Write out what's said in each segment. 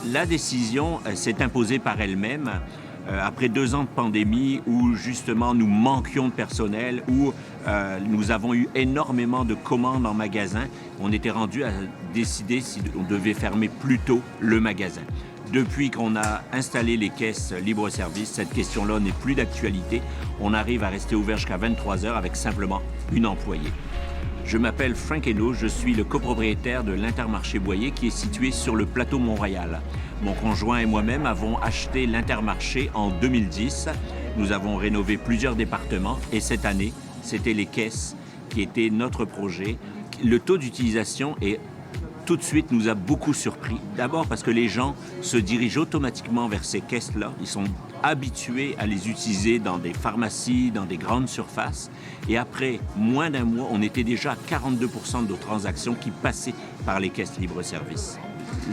La décision s'est imposée par elle-même après 2 ans de pandémie où justement nous manquions de personnel, où nous avons eu énormément de commandes en magasin. On était rendu à décider si on devait fermer plus tôt le magasin. Depuis qu'on a installé les caisses libre-service, cette question-là n'est plus d'actualité. On arrive à rester ouvert jusqu'à 23 heures avec simplement une employée. Je m'appelle Frank Hainaut, je suis le copropriétaire de l'Intermarché Boyer qui est situé sur le plateau Mont-Royal. Mon conjoint et moi-même avons acheté l'Intermarché en 2010. Nous avons rénové plusieurs départements et cette année, c'était les caisses qui étaient notre projet. Le taux d'utilisation est tout de suite nous a beaucoup surpris. D'abord parce que les gens se dirigent automatiquement vers ces caisses-là. Ils sont habitués à les utiliser dans des pharmacies, dans des grandes surfaces. Et après moins d'un mois, on était déjà à 42% de nos transactions qui passaient par les caisses libre-service.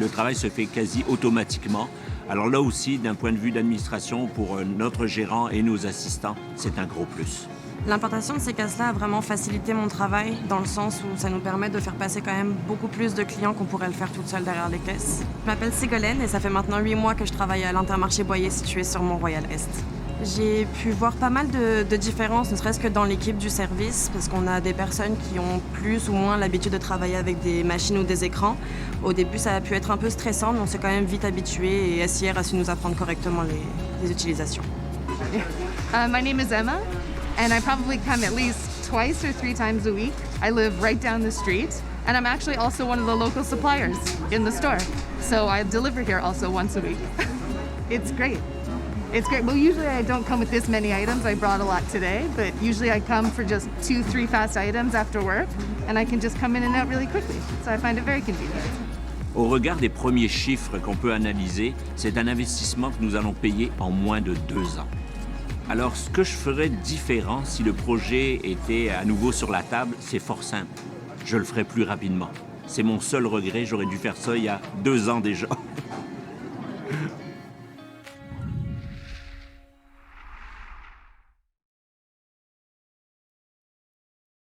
Le travail se fait quasi automatiquement. Alors là aussi, d'un point de vue d'administration, pour notre gérant et nos assistants, c'est un gros plus. L'implantation de ces caisses-là a vraiment facilité mon travail dans le sens où ça nous permet de faire passer quand même beaucoup plus de clients qu'on pourrait le faire toute seule derrière les caisses. Je m'appelle Ségolène et ça fait maintenant 8 mois que je travaille à l'Intermarché Boyer situé sur Mont-Royal-Est. J'ai pu voir pas mal de différences, ne serait-ce que dans l'équipe du service, parce qu'on a des personnes qui ont plus ou moins l'habitude de travailler avec des machines ou des écrans. Au début, ça a pu être un peu stressant, mais on s'est quand même vite habitué et SIR a su nous apprendre correctement les utilisations. My name is Emma, and I probably come at least twice or 3 times a week. I live right down the street, and I'm actually also one of the local suppliers in the store. So I deliver here also once a week. It's great. It's great. Well, usually I don't come with this many items. I brought a lot today, but usually I come for just 2, 3 fast items after work, and I can just come in and out really quickly. So I find it very convenient. Au regard des premiers chiffres qu'on peut analyser, c'est un investissement que nous allons payer en moins de 2 ans. Alors, ce que je ferais différent si le projet était à nouveau sur la table, c'est fort simple. Je le ferais plus rapidement. C'est mon seul regret, j'aurais dû faire ça il y a 2 ans déjà.